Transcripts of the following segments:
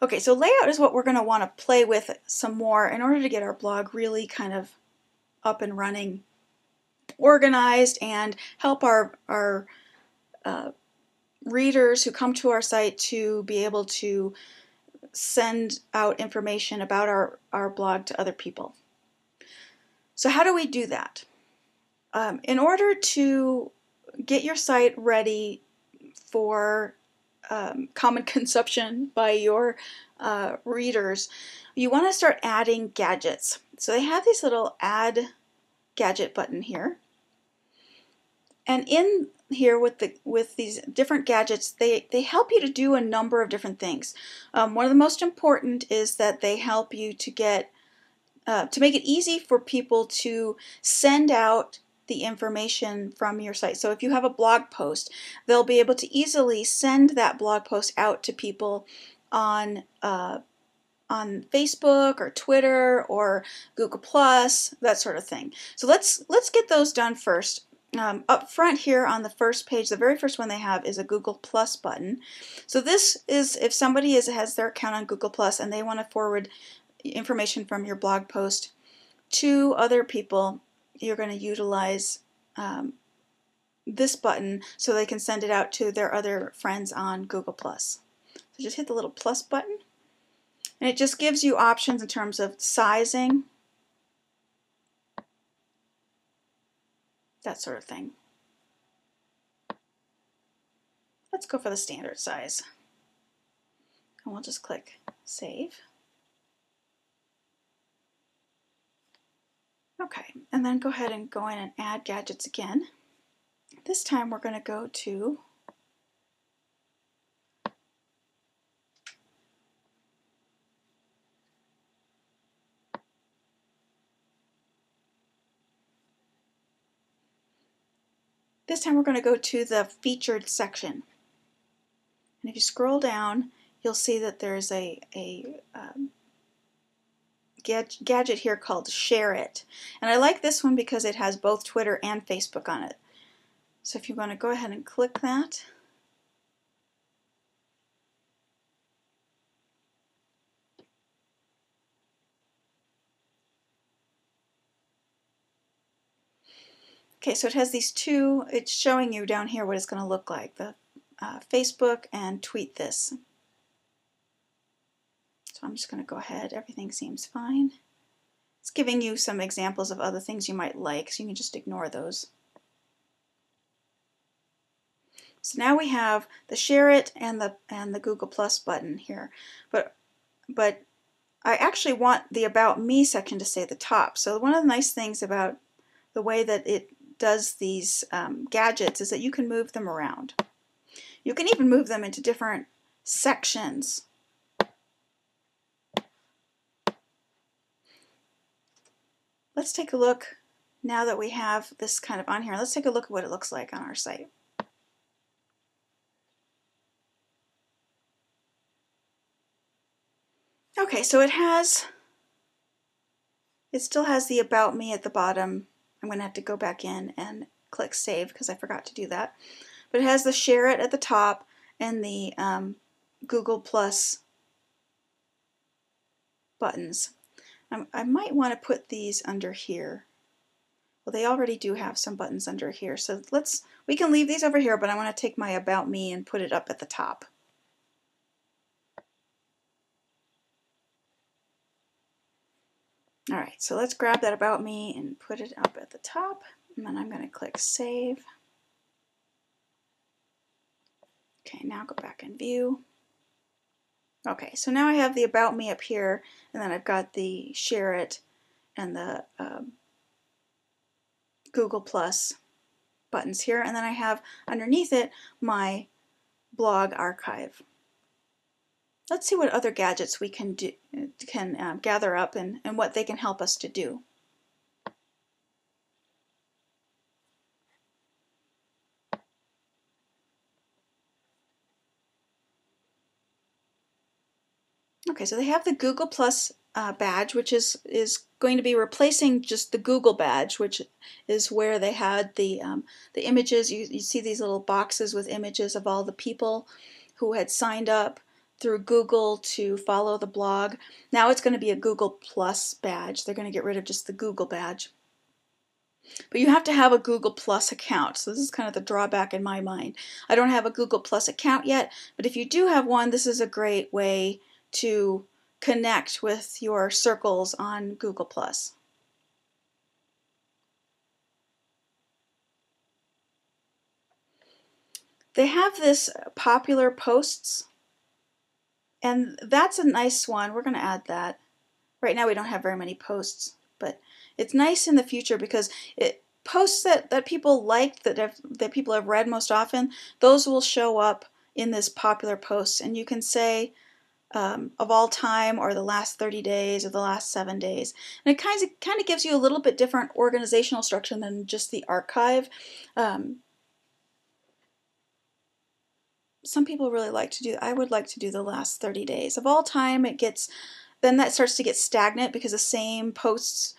Okay, so layout is what we're going to want to play with some more in order to get our blog really kind of up and running, organized, and help our readers who come to our site to be able to send out information about our blog to other people. So how do we do that? In order to get your site ready for common consumption by your readers, you want to start adding gadgets. So they have this little add gadget button here, and in here with these different gadgets, they help you to do a number of different things. One of the most important is that they help you to get to make it easy for people to send out the information from your site. So if you have a blog post, they'll be able to easily send that blog post out to people on Facebook or Twitter or Google+, that sort of thing. So let's get those done first. Up front here on the first page, the very first one they have is a Google+ button. So this is if somebody has their account on Google+ and they want to forward information from your blog post to other people, you're going to utilize this button so they can send it out to their other friends on Google+. So just hit the little plus button, and it just gives you options in terms of sizing, that sort of thing. Let's go for the standard size, and we'll just click Save. Okay, and then go ahead and go in and add gadgets again. This time we're going to go to the featured section. And if you scroll down, you'll see that there's a gadget here called Share It. And I like this one because it has both Twitter and Facebook on it. So if you want to go ahead and click that. Okay, so it has these two, it's showing you down here what it's going to look like, the Facebook and Tweet This. So I'm just going to go ahead, everything seems fine. It's giving you some examples of other things you might like, so you can just ignore those. So now we have the Share It and the Google+ button here, but I actually want the About Me section to stay at the top. So one of the nice things about the way that it does these gadgets is that you can move them around. You can even move them into different sections. Let's take a look now that we have this kind of on here. Let's take a look at what it looks like on our site. Okay, so it still has the About Me at the bottom. I'm going to have to go back in and click Save because I forgot to do that. But it has the Share It at the top and the Google+ buttons. I might want to put these under here. Well, they already do have some buttons under here, so we can leave these over here, but I want to take my About Me and put it up at the top. Alright, so let's grab that About Me and put it up at the top, and then I'm going to click Save. Okay, now go back and view. Okay, so now I have the About Me up here, and then I've got the Share It and the Google+ buttons here, and then I have underneath it my blog archive. Let's see what other gadgets we can gather up and what they can help us to do. Okay, so they have the Google+ badge, which is going to be replacing just the Google badge, which is where they had the images. You see these little boxes with images of all the people who had signed up through Google to follow the blog. Now it's going to be a Google Plus badge. They're going to get rid of just the Google badge. But you have to have a Google Plus account. So this is kind of the drawback in my mind. I don't have a Google Plus account yet, but if you do have one, this is a great way to connect with your circles on Google Plus. They have this popular posts, and that's a nice one. We're going to add that. Right now we don't have very many posts, but it's nice in the future because posts that people like, that people have read most often, those will show up in this popular posts, and you can say of all time, or the last 30 days, or the last 7 days. And it kind of gives you a little bit different organizational structure than just the archive. Some people really like to do, I would like to do the last 30 days. Of all time, then that starts to get stagnant because the same posts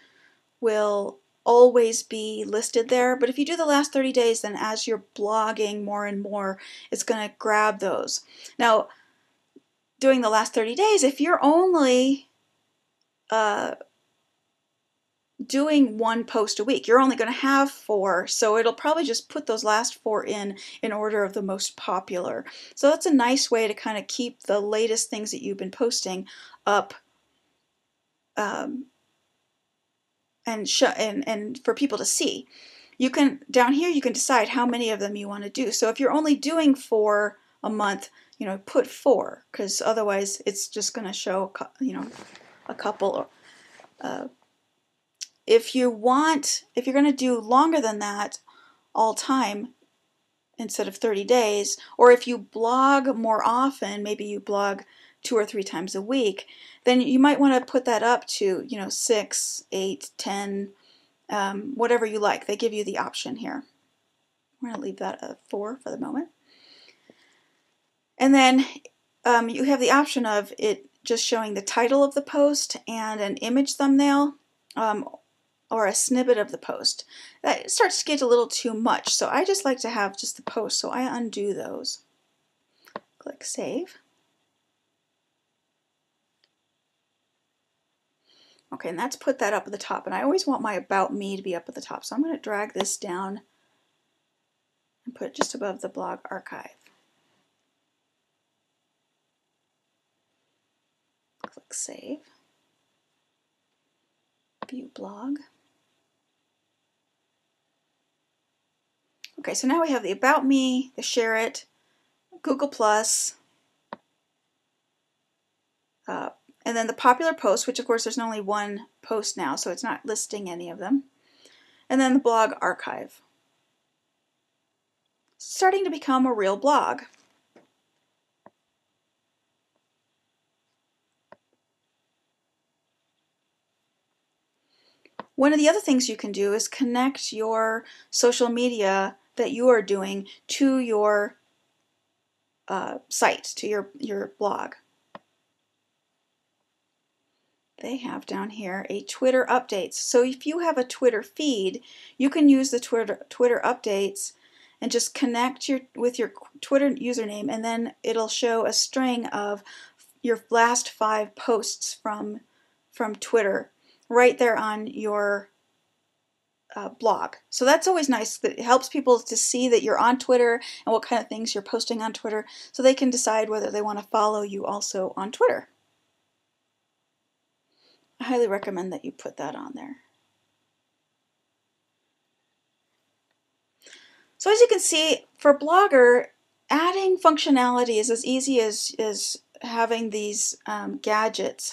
will always be listed there. But if you do the last 30 days, then as you're blogging more and more, it's going to grab those. Now, doing the last 30 days, if you're only doing 1 post a week, you're only going to have 4, so it'll probably just put those last 4 in order of the most popular. So that's a nice way to kind of keep the latest things that you've been posting up, and for people to see. You can, down here, you can decide how many of them you want to do. So if you're only doing 4 a month, put 4, because otherwise it's just going to show, a couple. If you're going to do longer than that all time instead of 30 days, or if you blog more often, maybe you blog 2 or 3 times a week, then you might want to put that up to 6, 8, 10, whatever you like. They give you the option here. We're going to leave that at 4 for the moment. And then you have the option of it just showing the title of the post and an image thumbnail, or a snippet of the post. That starts to get a little too much, so I just like to have just the post, so I undo those. Click Save. Okay, and that's put that up at the top, and I always want my About Me to be up at the top, so I'm going to drag this down and put it just above the blog archive. Click Save. View Blog. Okay, so now we have the About Me, the Share It, Google Plus, and then the popular posts, which of course there's only 1 post now, so it's not listing any of them, and then the blog archive. Starting to become a real blog. One of the other things you can do is connect your social media that you are doing to your site, to your blog. They have down here a Twitter updates. So if you have a Twitter feed, you can use the Twitter updates and just connect with your Twitter username, and then it'll show a string of your last 5 posts from Twitter right there on your blog. So that's always nice. That it helps people to see that you're on Twitter and what kind of things you're posting on Twitter, so they can decide whether they want to follow you also on Twitter. I highly recommend that you put that on there. So as you can see, for Blogger, adding functionality is as easy as having these gadgets.